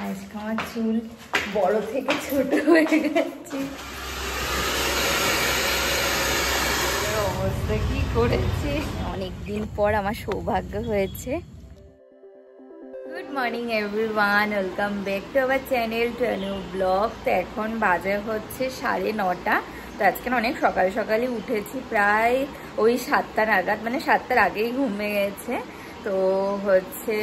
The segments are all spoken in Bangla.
আজকে আমার চুল বড় থেকে ছোট হয়ে গেছে। অবস্থা কি করেছে, অনেকদিন পর আমার সৌভাগ্য হয়েছে। Good morning everyone, welcome back to our channel Tonu blog. তো এখন বাজে হচ্ছে 9:30। তো আজকে অনেক সকাল সকালই উঠেছি, প্রায় ওই 7টা নাগাদ, মানে 7টার আগেই ঘুমিয়ে গেছে। তো হচ্ছে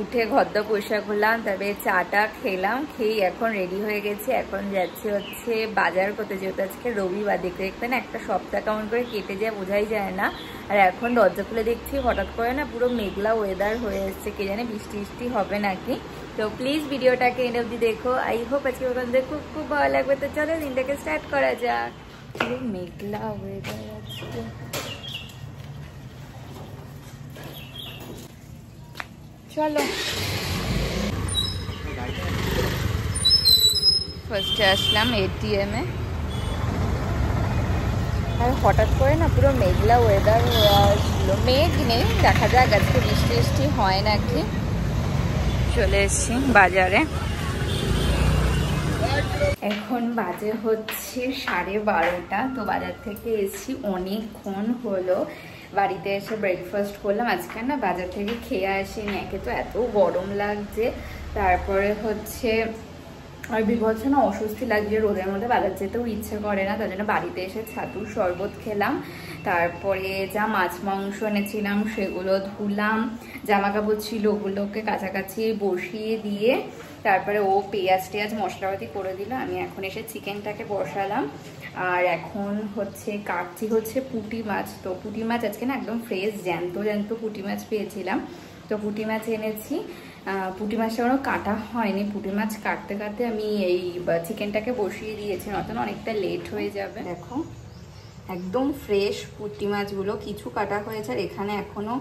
উঠে ঘরদোর পরিষ্কার করলাম, তারপরে চাটা খেলাম, খেয়ে এখন রেডি হয়ে গেছি। এখন যাচ্ছি হচ্ছে বাজার করতে, যেহেতু আজকে রবিবার। দেখতে দেখতে না একটা সপ্তাহ কেমন করে কেটে যায় বোঝাই যায় না। আর এখন দরজা খুলে দেখছি হঠাৎ করে না পুরো মেঘলা ওয়েদার হয়ে এসছে, কে জানে বৃষ্টি বৃষ্টি হবে নাকি। তো প্লিজ ভিডিওটাকে এনে অবধি দেখো, আই হোপ আজকে ওখানে খুব খুব ভালো লাগবে। তো চলো দিনটাকে স্টার্ট করা যাক। মেঘলা ওয়েদার আজকে, চলো। ফার্স্টে আসলাম এটিএমে, আর হঠাৎ করে না পুরো মেঘলা ওয়েদার হয়ে আসলো। মেঘ নেই, দেখা যাক আজকে বৃষ্টি বৃষ্টি হয় নাকি। চলে এসছি বাজারে, এখন বাজে হচ্ছে 12:30। তো বাজার থেকে এসছি অনেকক্ষণ হলো। বাড়িতে এসে ব্রেকফাস্ট করলাম। আজকে না বাজার থেকে খেয়ে আসিনি, একে তো এত গরম লাগছে, তারপরে হচ্ছে আর বিভৎস না অস্বস্তি লাগছে, রোদের মধ্যে বাজার যেতেও ইচ্ছে করে না। তার জন্য বাড়িতে এসে ছাতুর শরবত খেলাম। তারপরে যা মাছ মাংস এনেছিলাম সেগুলো ধুলাম, জামা কাপড় ছিল ওগুলোকে কাছাকাছি বসিয়ে দিয়ে তারপরে ও পেঁয়াজ টেয়াজ মশলাপাতি করে দিল। আমি এখন এসে চিকেনটাকে বসালাম। আর এখন হচ্ছে কাটছি হচ্ছে পুঁটি মাছ। তো পুঁটি মাছ আজকে না একদম ফ্রেশ জ্যান্ত জ্যান্ত পুঁটি মাছ পেয়েছিলাম, তো পুঁটি মাছ এনেছি। পুঁটি মাছটা কোনো কাটা হয়নি, পুঁটি মাছ কাটতে কাটতে আমি এই চিকেনটাকে বসিয়ে দিয়েছি, নতুন অনেকটা লেট হয়ে যাবে। দেখো একদম ফ্রেশ পুঁটি মাছগুলো, কিছু কাটা হয়েছে আর এখানে এখনো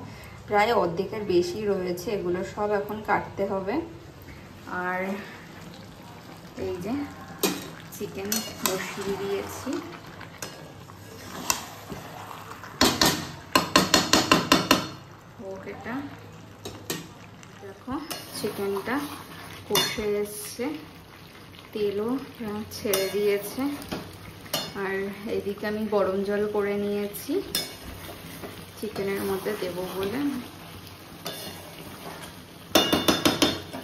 প্রায় অর্ধেকের বেশি রয়েছে, এগুলো সব এখন কাটতে হবে। আর এই যে চিকেন বসিয়ে দিয়েছি, ওকেটা দেখো চিকেনটা কষে এসছে, তেলও ছেড়ে দিয়েছে। আর এদিকে আমি গরম জল করে নিয়েছি চিকেনের মধ্যে দেব বলে।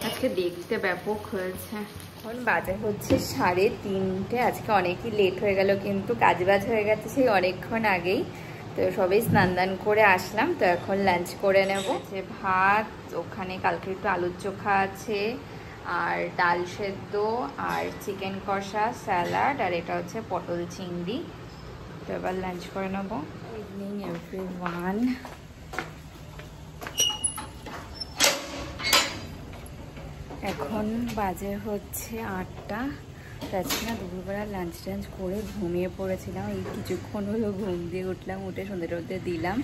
আজকে দেখতে ব্যাপক হয়েছে। এখন বাজে হচ্ছে 3:30। আজকে অনেকই লেট হয়ে গেল, কিন্তু কাজবাজ হয়ে গেছে সেই অনেকক্ষণ আগেই। তো সবাই স্নান দান করে আসলাম, তো এখন লাঞ্চ করে নেব। যে ভাত, ওখানে কালকে একটু আলুর চোখা আছে, আর ডাল সেদ্ধ, আর চিকেন কষা, স্যালাড, আর এটা হচ্ছে পটল চিংড়ি। তো এবার লাঞ্চ করে নেব। ইভিনিং এভরিওয়ান, এখন বাজে হচ্ছে 8টা। আজকে না দুপুরবেলা লাঞ্চ টাঞ্চ করে ঘুমিয়ে পড়েছিলাম, এই কিছুক্ষণ হলো ঘুম দিয়ে উঠলাম, উঠে সন্ধ্যে টন্ধে দিলাম,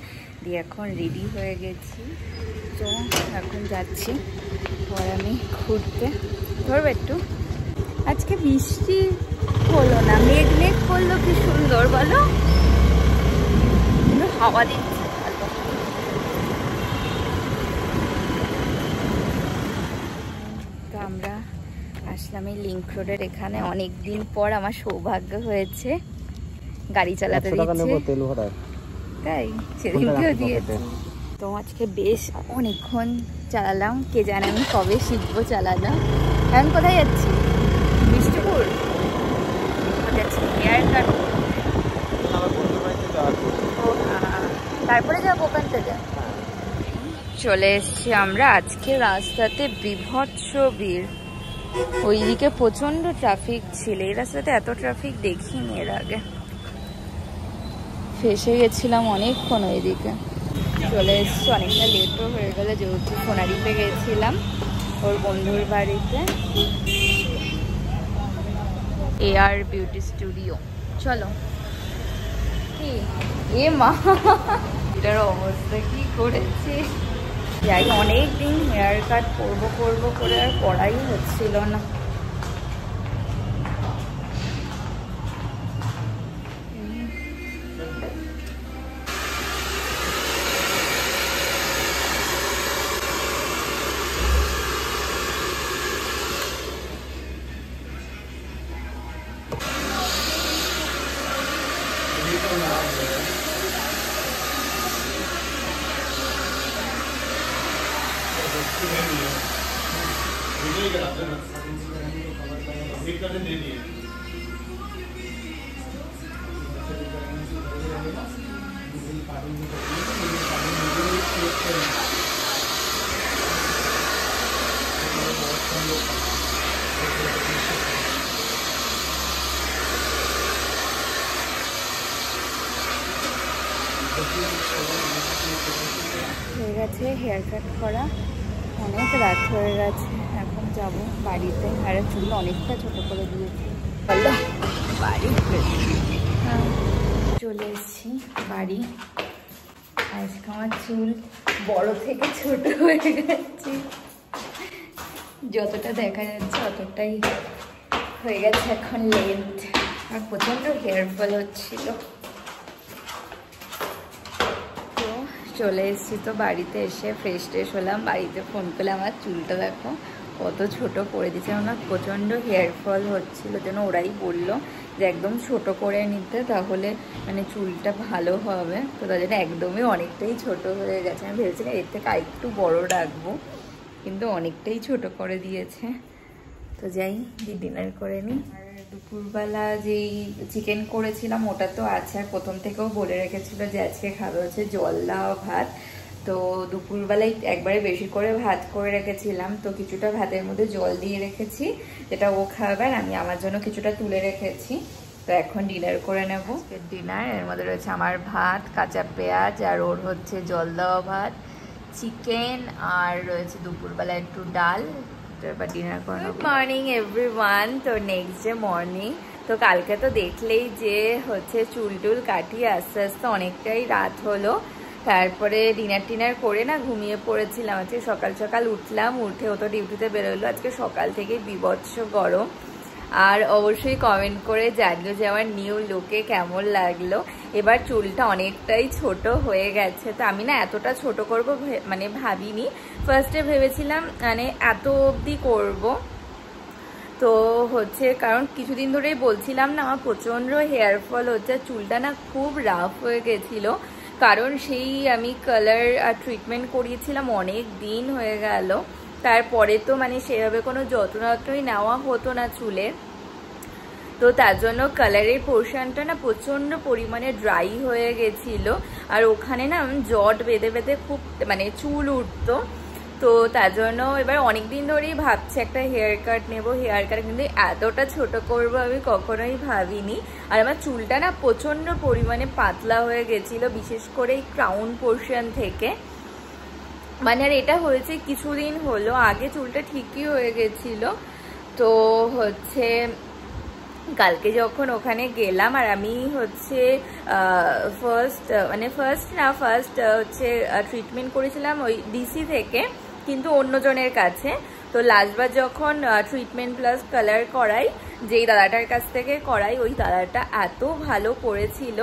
দিয়ে এখন রেডি হয়ে গেছি। তো এখন যাচ্ছি পর আমি ঘুরতে। ধরবো একটু, আজকে বৃষ্টি হলো না, মেঘ মেঘ করলো, কি সুন্দর বলো, কিন্তু হাওয়া দিচ্ছে ভালো। তো আমরা আসলাম এই লিংক রোডের এখানে, অনেকদিন পর আমার সৌভাগ্য হয়েছে গাড়ি চালাতে দিচ্ছে, তাই সেদিনকেও দিয়েছে। তো আজকে বেশ অনেকক্ষণ চালালাম, কে জানে আমি কবে শিখবো চালানো। এখন কোথায় যাচ্ছি? বিষ্ণুপুর যাচ্ছি হেয়ার কাট, তারপরে যাবো ওখান থেকে। চলে এসছি আমরা। আজকে রাস্তাতে বিভৎস ভিড়, ওইদিকে প্রচন্ড ট্রাফিক ছিল, এই রাস্তাতে এত ট্রাফিক দেখিনি এর আগে। ফেসে গেছিলাম অনেকক্ষণ ওইদিকে। চলে এসছি, অনেকটা লেটও হয়ে গেল, যেহেতু সোনারিতে গেছিলাম ওর বন্ধুর বাড়িতে, এআর বিউটি স্টুডিও। চলো। কি এ মা, এটার অবস্থা কি করেছে। যাই, অনেকদিন হেয়ার কাট করবো করবো করে আর করাই হচ্ছিল না। হয়ে গেছে হেয়ার কাট করা, অনেক রাত হয়ে গেছে, এখন যাব বাড়িতে। আর চুল অনেকটা ছোট করে দিয়েছি। বলো বাড়ি চলে এসেছি বাড়ি। আজকে আমার চুল বড় থেকে ছোট হয়ে গেছে, যতটা দেখা যাচ্ছে অতটাই হয়ে গেছে এখন লেন্থ। আর প্রচণ্ড হেয়ার ফল হচ্ছিল, তো চলে এসেছি। তো বাড়িতে এসে ফ্রেশ ট্রেশ হলাম, বাড়িতে ফোন করলে আমার চুলটা দেখো কত ছোট করে দিয়েছে। আমার প্রচণ্ড হেয়ার ফল হচ্ছিল, যেন ওরাই বললো যে একদম ছোট করে নিতে, তাহলে মানে চুলটা ভালো হবে। তো তার জন্য একদমই অনেকটাই ছোট হয়ে গেছে। আমি ভেবেছিলাম এর থেকে আরেকটু বড় রাখবো, কিন্তু অনেকটাই ছোট করে দিয়েছে। তো যাই ডিনার করে নিই। আর দুপুরবেলা যেই চিকেন করেছিলাম ওটা তো আছে, আর প্রথম থেকেও বলে রেখেছিল যে আজকে খাবে হচ্ছে জল দেওয়া ভাত। তো দুপুরবেলায় একবারে বেশি করে ভাত করে রেখেছিলাম, তো কিছুটা ভাতের মধ্যে জল দিয়ে রেখেছি, যেটা ও খাবে, আর আমি আমার জন্য কিছুটা তুলে রেখেছি। তো এখন ডিনার করে নেব। ডিনার এর মধ্যে রয়েছে আমার ভাত, কাঁচা পেঁয়াজ, আর ওর হচ্ছে জল দেওয়া ভাত, চিকেন, আর রয়েছে দুপুরবেলা একটু ডাল। তো এবার ডিনার করে নেব। Good morning everyone. তো নেক্সট ডে মর্নিং। তো কালকে তো দেখলেই যে হচ্ছে চুল টুল কাটিয়ে আস্তে আস্তে অনেকটাই রাত হলো। তারপরে ডিনার টিনার করে না ঘুমিয়ে পড়েছিলাম। আজকে সকাল সকাল উঠলাম, উঠে ও তো ডিউটিতে বেরোলো। আজকে সকাল থেকে বিভৎস গরম। আর অবশ্যই কমেন্ট করে জানিও যে আমার নিউ লুকে কেমন লাগলো। এবার চুলটা অনেকটাই ছোট হয়ে গেছে, তো আমি না এতটা ছোট করব মানে ভাবিনি। ফার্স্টে ভেবেছিলাম মানে এত অবধি করব, তো হচ্ছে কারণ কিছুদিন ধরেই বলছিলাম না আমার প্রচণ্ড হেয়ার ফল হচ্ছে, চুলটা না খুব রাফ হয়ে গেছিলো। কারণ সেই আমি কালার আর ট্রিটমেন্ট করিয়েছিলাম অনেক দিন হয়ে গেল, তারপরে তো মানে সেভাবে কোনো যত্নই নেওয়া হতো না চুলের। তো তার জন্য কালারের পোর্শনটা না প্রচণ্ড পরিমাণে ড্রাই হয়ে গেছিলো, আর ওখানে না জট বেঁধে বেঁধে খুব মানে চুল উঠতো। তো তার জন্য এবার অনেক দিন ধরেই ভাবছি একটা হেয়ার কাট নেবো, হেয়ার কাট কিন্তু এতটা ছোট করবো আমি কখনোই ভাবিনি। আর আমার চুলটা না প্রচণ্ড পরিমাণে পাতলা হয়ে গেছিলো, বিশেষ করে এই ক্রাউন পোর্শন থেকে। মানে আর এটা হয়েছে কিছুদিন হলো, আগে চুলটা ঠিকই হয়ে গেছিলো। তো হচ্ছে কালকে যখন ওখানে গেলাম, আর আমি হচ্ছে ফার্স্ট হচ্ছে ট্রিটমেন্ট করেছিলাম ওই ডিসি থেকে, কিন্তু অন্যজনের কাছে। তো লাস্টবার যখন ট্রিটমেন্ট প্লাস কালার করাই, যেই দাদাটার কাছ থেকে করাই, ওই দাদাটা এত ভালো করেছিল।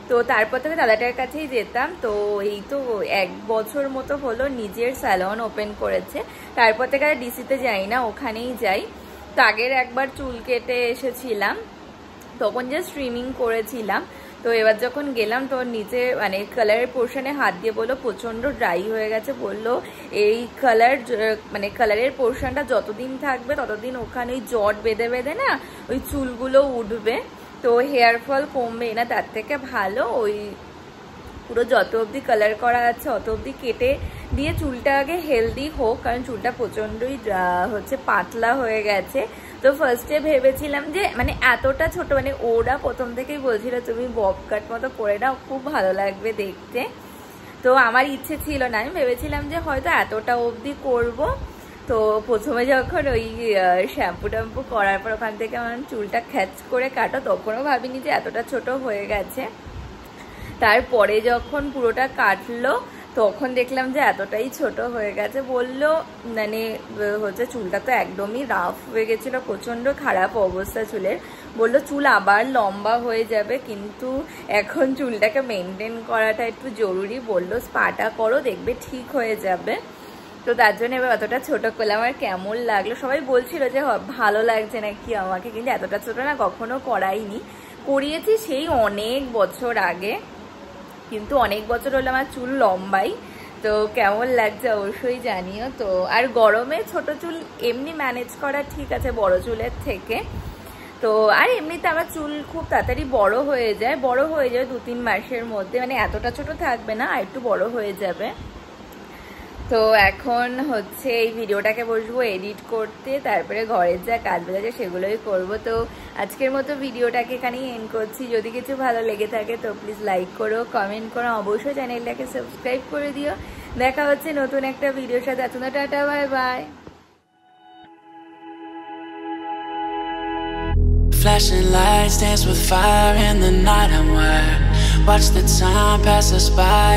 তো তারপর থেকে দাদাটার কাছেই যেতাম। তো এই তো 1 বছর মতো হলো নিজের স্যালন ওপেন করেছে, তারপর থেকে আর ডিসিতে যাই না, ওখানেই যাই। তো আগের একবার চুল কেটে এসেছিলাম, তখন যে স্ট্রিমিং করেছিলাম। তো এবার যখন গেলাম তো নিচে মানে কালারের পোর্শনে হাত দিয়ে বললো প্রচণ্ড ড্রাই হয়ে গেছে, বললো এই কালারের পোর্শনটা যতদিন থাকবে ততদিন ওখানে ওই জট বেঁধে বেঁধে না ওই চুলগুলো উঠবে, তো হেয়ার ফল কমবে না, তার থেকে ভালো ওই পুরো যত অবধি কালার করা আছে অত অবধি কেটে দিয়ে চুলটা আগে হেলদি হোক, কারণ চুলটা প্রচণ্ডই হচ্ছে পাতলা হয়ে গেছে। তো ফার্স্টে ভেবেছিলাম যে মানে এতটা ছোট, মানে ওরা প্রথম থেকেই বলছিল তুমি বব কাট মতো করে নাও, খুব ভালো লাগবে দেখতে। তো আমার ইচ্ছে ছিল না, আমি ভেবেছিলাম যে হয়তো এতটা অবধি করব। তো প্রথমে যখন ওই শ্যাম্পু ট্যাম্পু করার পর ওখান থেকে আমার চুলটা খ্যাচ করে কাটো, তখনও ভাবিনি যে এতটা ছোট হয়ে গেছে। তারপরে যখন পুরোটা কাটলো তখন দেখলাম যে এতটাই ছোট হয়ে গেছে। বললো মানে হচ্ছে চুলটা তো একদমই রাফ হয়ে গেছিলো, প্রচণ্ড খারাপ অবস্থা চুলের। বললো চুল আবার লম্বা হয়ে যাবে, কিন্তু এখন চুলটাকে মেনটেন করাটা একটু জরুরি। বললো স্পাটা করো, দেখবে ঠিক হয়ে যাবে। তো তার জন্য এবার অতটা ছোট করলাম। আমার কেমন লাগলো সবাই বলছিল যে ভালো লাগছে নাকি আমাকে, কিন্তু এতটা ছোট না কখনো করাইনি, করিয়েছি সেই অনেক বছর আগে, কিন্তু অনেক বছর হলো আমার চুল লম্বাই। তো কেমন লাগছে অবশ্যই জানিও। তো আর গরমে ছোট চুল এমনি ম্যানেজ করা ঠিক আছে বড় চুলের থেকে। তো আর এমনিতে আমার চুল খুব তাড়াতাড়ি বড় হয়ে যায় 2-3 মাসের মধ্যে, মানে এতটা ছোট থাকবে না, আর একটু বড় হয়ে যাবে। তো এখন হচ্ছে এই ভিডিওটাকে বসবো এডিট করতে, তারপরে ঘরের যা কাজ বাজ আছে সেগুলোই করব। তো আজকের মতো ভিডিওটাকে এখানেই এন্ড করছি। যদি কিছু ভালো লেগে থাকে তো প্লিজ লাইক করো, কমেন্ট করো, অবশ্যই চ্যানেলটাকে সাবস্ক্রাইব করে দিও। দেখা হচ্ছে নতুন একটা ভিডিওর সাথে। এতক্ষণ tata, bye bye. Flashing lights dance with fire in the night. I'm wired. Watch the time pass us by.